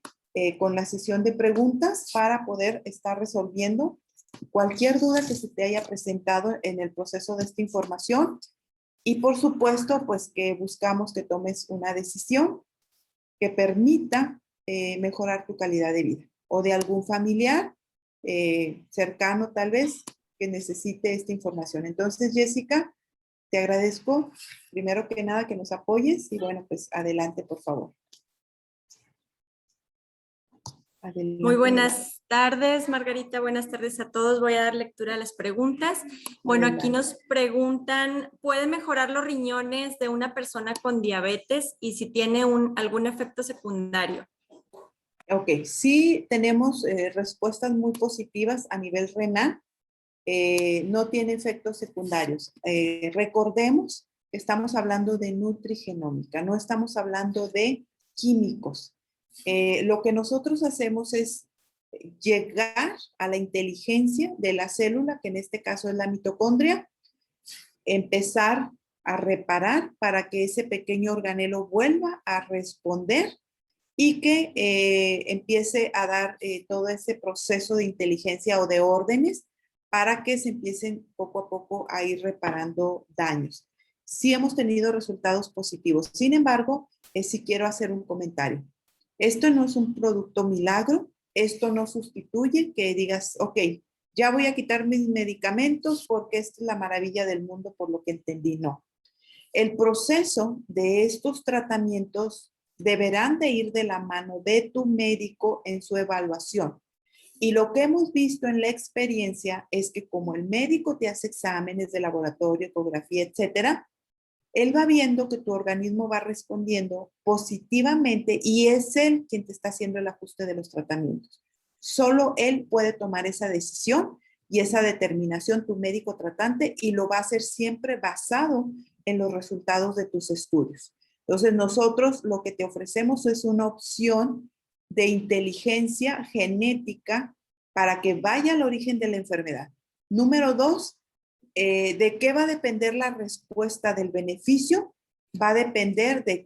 con la sesión de preguntas para poder estar resolviendo cualquier duda que se te haya presentado en el proceso de esta información. Y por supuesto, pues que buscamos que tomes una decisión que permita mejorar tu calidad de vida o de algún familiar cercano tal vez que necesite esta información. Entonces, Jessica, te agradezco primero que nada que nos apoyes y bueno, pues adelante, por favor. Adelante. Muy buenas tardes, Margarita. Buenas tardes a todos. Voy a dar lectura a las preguntas. Bueno, aquí nos preguntan, ¿puede mejorar los riñones de una persona con diabetes y si tiene algún efecto secundario? Ok, sí tenemos respuestas muy positivas a nivel renal. No tiene efectos secundarios. Recordemos que estamos hablando de nutrigenómica, no estamos hablando de químicos. Lo que nosotros hacemos es llegar a la inteligencia de la célula, que en este caso es la mitocondria, empezar a reparar para que ese pequeño organelo vuelva a responder y que empiece a dar todo ese proceso de inteligencia o de órdenes para que se empiecen poco a poco a ir reparando daños. Sí hemos tenido resultados positivos. Sin embargo, sí quiero hacer un comentario. Esto no es un producto milagro, esto no sustituye que digas, ok, ya voy a quitar mis medicamentos porque esta es la maravilla del mundo por lo que entendí. No. El proceso de estos tratamientos deberán de ir de la mano de tu médico en su evaluación. Y lo que hemos visto en la experiencia es que como el médico te hace exámenes de laboratorio, ecografía, etcétera, él va viendo que tu organismo va respondiendo positivamente y es él quien te está haciendo el ajuste de los tratamientos. Solo él puede tomar esa decisión y esa determinación, tu médico tratante, y lo va a hacer siempre basado en los resultados de tus estudios. Entonces, nosotros lo que te ofrecemos es una opción de inteligencia genética para que vaya al origen de la enfermedad. Número 2, ¿de qué va a depender la respuesta del beneficio? Va a depender de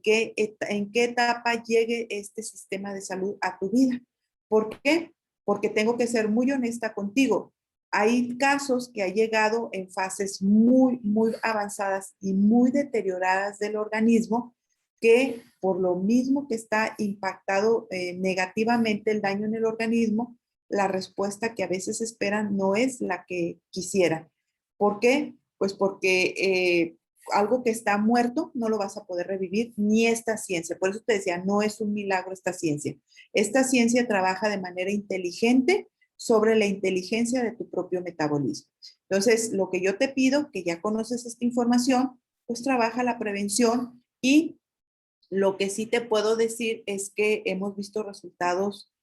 en qué etapa llegue este sistema de salud a tu vida. ¿Por qué? Porque tengo que ser muy honesta contigo. Hay casos que ha llegado en fases muy, muy avanzadas y muy deterioradas del organismo que por lo mismo que está impactado negativamente el daño en el organismo, la respuesta que a veces esperan no es la que quisieran. ¿Por qué? Pues porque algo que está muerto no lo vas a poder revivir, ni esta ciencia. Por eso te decía, no es un milagro esta ciencia. Esta ciencia trabaja de manera inteligente sobre la inteligencia de tu propio metabolismo. Entonces, lo que yo te pido, que ya conoces esta información, pues trabaja la prevención y lo que sí te puedo decir es que hemos visto resultados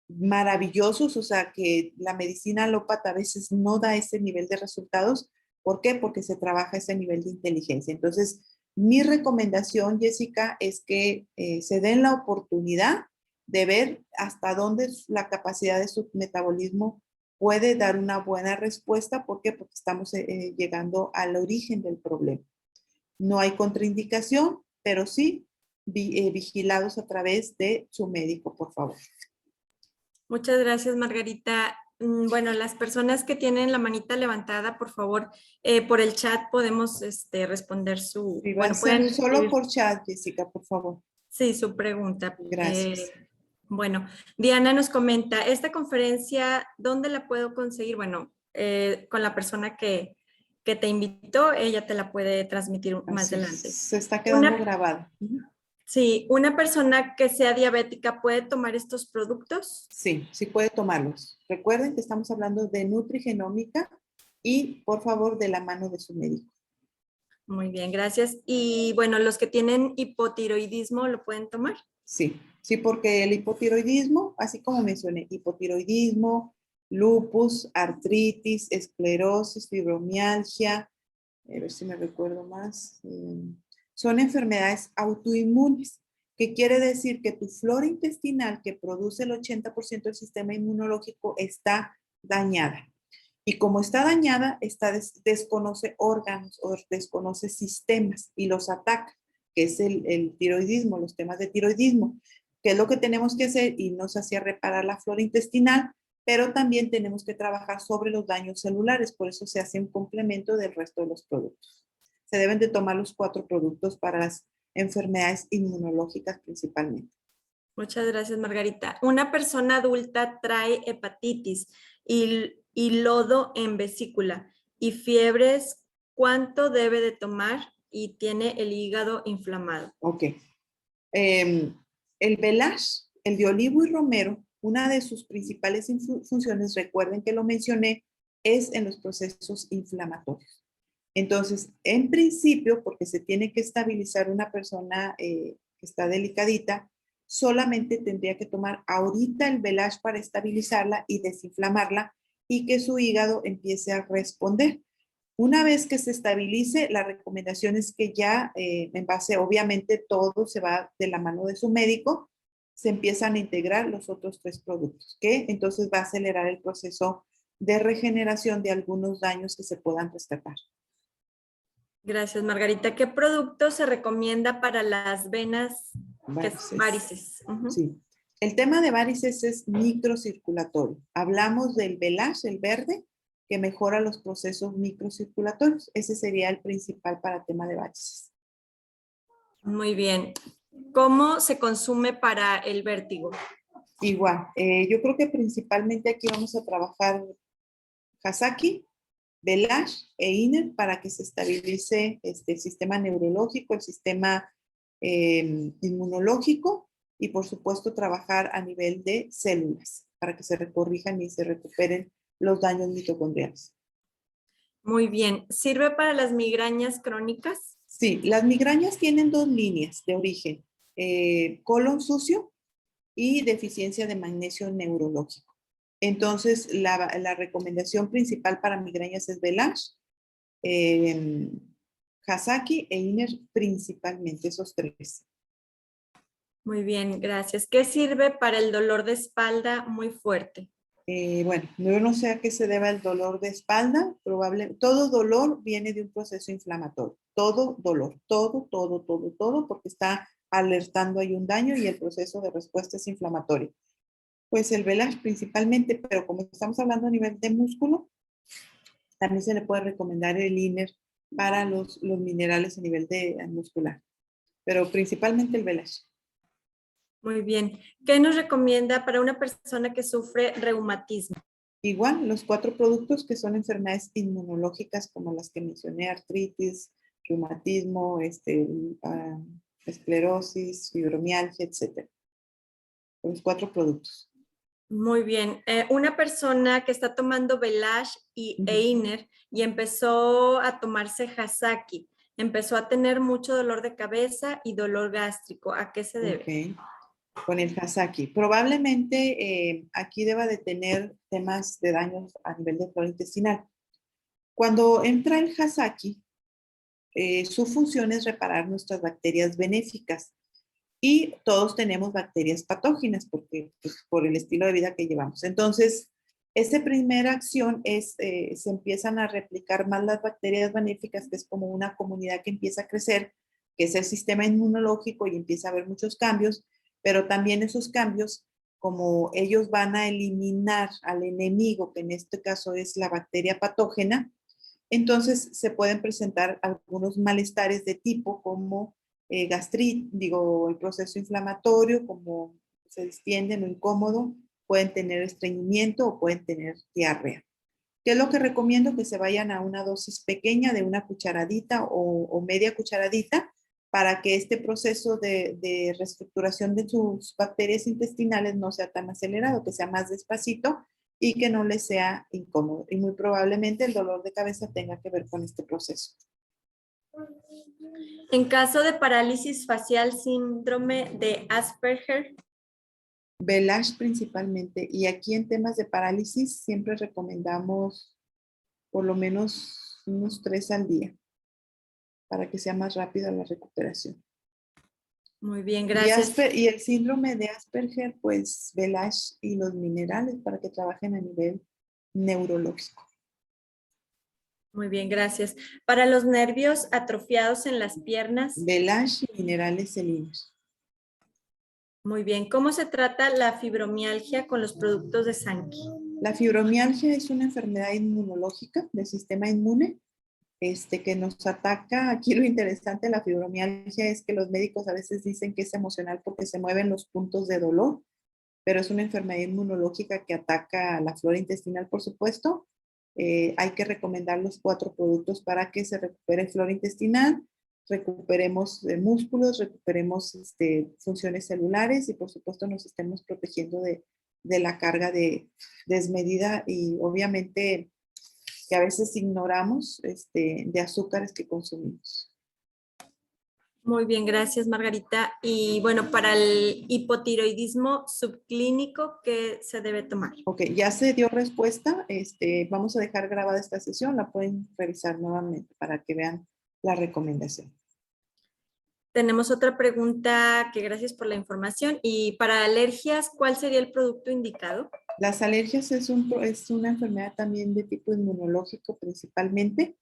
maravillosos, o sea, que la medicina alópata a veces no da ese nivel de resultados. ¿Por qué? Porque se trabaja ese nivel de inteligencia. Entonces, mi recomendación, Jessica, es que se den la oportunidad de ver hasta dónde la capacidad de su metabolismo puede dar una buena respuesta. ¿Por qué? Porque estamos llegando al origen del problema. No hay contraindicación, pero sí vigilados a través de su médico, por favor. Muchas gracias, Margarita. Bueno, las personas que tienen la manita levantada, por favor, por el chat podemos responder su... Sí, va a Bueno, ser pueden solo escribir, por chat, Jessica, por favor. sí, su pregunta. Gracias. Bueno, Diana nos comenta, ¿esta conferencia dónde la puedo conseguir? Bueno, con la persona que te invitó, ella te la puede transmitir más Así adelante. se está quedando grabada. Sí, ¿una persona que sea diabética puede tomar estos productos? Sí, sí puede tomarlos. Recuerden que estamos hablando de nutrigenómica y, por favor, de la mano de su médico. Muy bien, gracias. Y bueno, los que tienen hipotiroidismo, ¿lo pueden tomar? Sí, sí, porque el hipotiroidismo, así como mencioné, hipotiroidismo, lupus, artritis, esclerosis, fibromialgia, a ver si me recuerdo más, son enfermedades autoinmunes, que quiere decir que tu flora intestinal que produce el 80% del sistema inmunológico está dañada. Y como está dañada, desconoce órganos o desconoce sistemas y los ataca, que es el tiroidismo, los temas de tiroidismo, que es lo que tenemos que hacer y nos hacía reparar la flora intestinal, pero también tenemos que trabajar sobre los daños celulares, por eso se hace un complemento del resto de los productos. Se deben de tomar los 4 productos para las enfermedades inmunológicas principalmente. Muchas gracias, Margarita. Una persona adulta trae hepatitis y lodo en vesícula y fiebres. ¿Cuánto debe de tomar? Y tiene el hígado inflamado. Ok. El Belash, el de olivo y romero, una de sus principales funciones, recuerden que lo mencioné, es en los procesos inflamatorios. Entonces, en principio, porque se tiene que estabilizar una persona que está delicadita, solamente tendría que tomar ahorita el Belash para estabilizarla y desinflamarla y que su hígado empiece a responder. Una vez que se estabilice, la recomendación es que ya, en base, obviamente todo se va de la mano de su médico, se empiezan a integrar los otros 3 productos, que entonces va a acelerar el proceso de regeneración de algunos daños que se puedan rescatar. Gracias, Margarita. ¿Qué producto se recomienda para las venas varices? Sí. El tema de varices es microcirculatorio. Hablamos del Belash, el verde, que mejora los procesos microcirculatorios. Ese sería el principal para el tema de varices. Muy bien. ¿Cómo se consume para el vértigo? Igual, yo creo que principalmente aquí vamos a trabajar Hasaki, Belash e Iner para que se estabilice el sistema neurológico, el sistema inmunológico y por supuesto trabajar a nivel de células para que se corrijan y se recuperen los daños mitocondriales. Muy bien. ¿Sirve para las migrañas crónicas? Sí, las migrañas tienen 2 líneas de origen, colon sucio y deficiencia de magnesio neurológico. Entonces, la recomendación principal para migrañas es Belash, Hasaki e Iner principalmente, esos 3. Muy bien, gracias. ¿Qué sirve para el dolor de espalda muy fuerte? Bueno, yo no sé a qué se deba el dolor de espalda, todo dolor viene de un proceso inflamatorio, todo dolor, todo, porque está alertando hay un daño y el proceso de respuesta es inflamatorio. Pues el Belash principalmente, pero como estamos hablando a nivel de músculo, también se le puede recomendar el Iner para los minerales a nivel de muscular, pero principalmente el Belash. Muy bien. ¿Qué nos recomienda para una persona que sufre reumatismo? Igual, los 4 productos que son enfermedades inmunológicas como las que mencioné, artritis, reumatismo, esclerosis, fibromialgia, etc. Los 4 productos. Muy bien. Una persona que está tomando Belash y Einer y empezó a tomarse Hasaki, empezó a tener mucho dolor de cabeza y dolor gástrico. ¿A qué se debe? Okay. Con el Hasaki. Probablemente aquí deba de tener temas de daños a nivel de flora intestinal. Cuando entra el Hasaki, su función es reparar nuestras bacterias benéficas y todos tenemos bacterias patógenas porque, pues, por el estilo de vida que llevamos. Entonces, esa primera acción es, se empiezan a replicar más las bacterias benéficas, que es como una comunidad que empieza a crecer, que es el sistema inmunológico y empieza a haber muchos cambios, pero también esos cambios, como ellos van a eliminar al enemigo, que en este caso es la bacteria patógena, entonces se pueden presentar algunos malestares de tipo como gastritis, digo, el proceso inflamatorio, como se distienden o incómodo, pueden tener estreñimiento o pueden tener diarrea. ¿Qué es lo que recomiendo? Que se vayan a una dosis pequeña de una cucharadita o media cucharadita para que este proceso de reestructuración de sus bacterias intestinales no sea tan acelerado, que sea más despacito y que no les sea incómodo. Y muy probablemente el dolor de cabeza tenga que ver con este proceso. En caso de parálisis facial, síndrome de Asperger, Velash principalmente. Y aquí en temas de parálisis siempre recomendamos por lo menos unos 3 al día para que sea más rápida la recuperación. muy bien, Y, gracias. y el síndrome de Asperger, pues Velash y los minerales para que trabajen a nivel neurológico. Muy bien, gracias. Para los nervios atrofiados en las piernas, Velash y minerales selinos. muy bien. ¿Cómo se trata la fibromialgia con los productos de Sankey? La fibromialgia es una enfermedad inmunológica del sistema inmune que nos ataca. Aquí lo interesante de la fibromialgia es que los médicos a veces dicen que es emocional porque se mueven los puntos de dolor, pero es una enfermedad inmunológica que ataca a la flora intestinal, por supuesto. Hay que recomendar los 4 productos para que se recupere flora intestinal, recuperemos músculos, recuperemos funciones celulares y por supuesto nos estemos protegiendo de la carga desmedida y obviamente que a veces ignoramos de azúcares que consumimos. Muy bien, gracias, Margarita. Y bueno, para el hipotiroidismo subclínico, ¿qué se debe tomar? Ok, ya se dio respuesta. Vamos a dejar grabada esta sesión. La pueden revisar nuevamente para que vean la recomendación. Tenemos otra pregunta que gracias por la información. Y para alergias, ¿cuál sería el producto indicado? Las alergias es una enfermedad también de tipo inmunológico principalmente.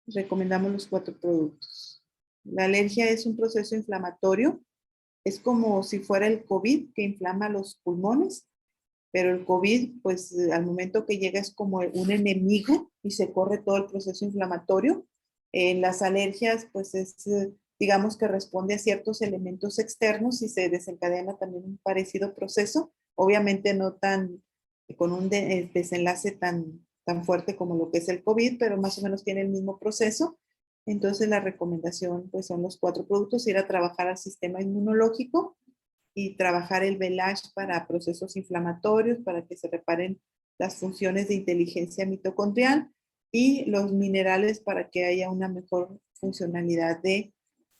Recomendamos los 4 productos. La alergia es un proceso inflamatorio. Es como si fuera el COVID que inflama los pulmones, pero el COVID, pues al momento que llega es como un enemigo y se corre todo el proceso inflamatorio. En las alergias, pues digamos que responde a ciertos elementos externos y se desencadena también un parecido proceso. Obviamente no tan, con un desenlace tan fuerte como lo que es el COVID, pero más o menos tiene el mismo proceso. Entonces la recomendación pues son los 4 productos, ir a trabajar al sistema inmunológico y trabajar el Velash para procesos inflamatorios, para que se reparen las funciones de inteligencia mitocondrial y los minerales para que haya una mejor funcionalidad de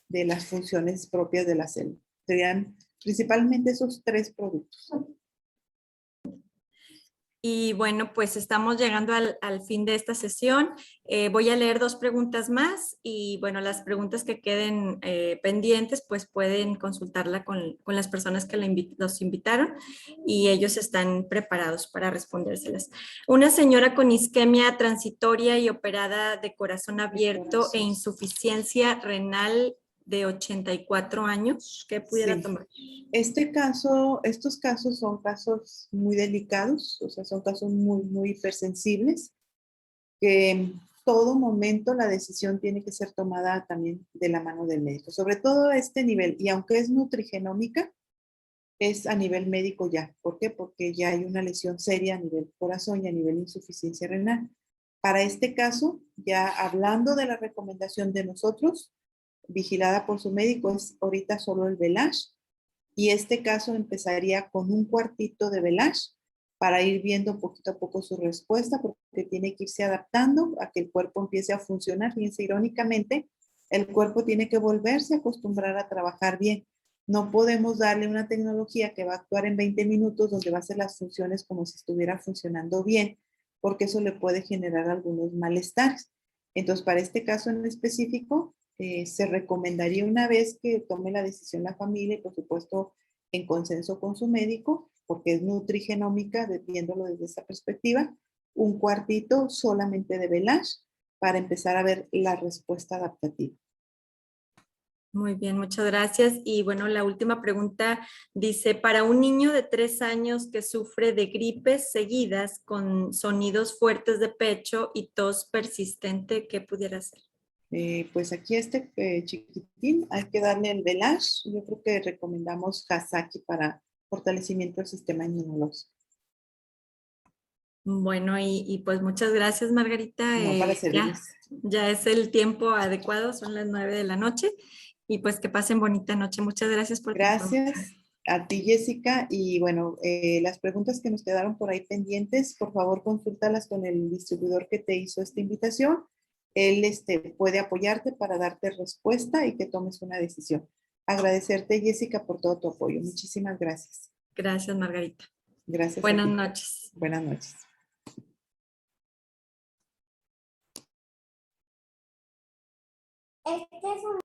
las funciones propias de la célula. Serían principalmente esos 3 productos. Y bueno, pues estamos llegando al fin de esta sesión. Voy a leer 2 preguntas más y bueno, las preguntas que queden pendientes, pues pueden consultarla con las personas que los invitaron y ellos están preparados para respondérselas. Una señora con isquemia transitoria y operada de corazón abierto e insuficiencia renal de 84 años, ¿qué pudiera tomar? Estos casos son casos muy delicados, o sea, son casos muy hipersensibles, que en todo momento la decisión tiene que ser tomada también de la mano del médico, sobre todo a este nivel, y aunque es nutrigenómica, es a nivel médico ya. ¿Por qué? Porque ya hay una lesión seria a nivel corazón y a nivel insuficiencia renal. Para este caso, ya hablando de la recomendación de nosotros, vigilada por su médico, es ahorita solo el Velash, y este caso empezaría con un cuartito de Velash para ir viendo poquito a poco su respuesta, porque tiene que irse adaptando a que el cuerpo empiece a funcionar. Fíjense, irónicamente, el cuerpo tiene que volverse a acostumbrar a trabajar bien. No podemos darle una tecnología que va a actuar en 20 minutos donde va a hacer las funciones como si estuviera funcionando bien, porque eso le puede generar algunos malestares. Entonces, para este caso en específico, se recomendaría una vez que tome la decisión la familia y por supuesto en consenso con su médico, porque es nutrigenómica, viéndolo desde esa perspectiva, un cuartito solamente de Velash para empezar a ver la respuesta adaptativa. Muy bien, muchas gracias. Y bueno, la última pregunta dice, para un niño de 3 años que sufre de gripes seguidas con sonidos fuertes de pecho y tos persistente, ¿qué pudiera hacer? Pues aquí chiquitín hay que darle el Velash. Yo creo que recomendamos Hasaki para fortalecimiento del sistema inmunológico. Bueno, y pues muchas gracias, Margarita. No, para servirles. Ya es el tiempo adecuado, son las 9 de la noche. Y pues que pasen bonita noche. Muchas gracias por tu información. Gracias a ti, Jessica. Y bueno, las preguntas que nos quedaron por ahí pendientes, por favor, consúltalas con el distribuidor que te hizo esta invitación él puede apoyarte para darte respuesta y que tomes una decisión. Agradecerte, Jessica, por todo tu apoyo. Muchísimas gracias. Gracias, Margarita. Gracias. Buenas a ti. noches. Buenas noches. Este es un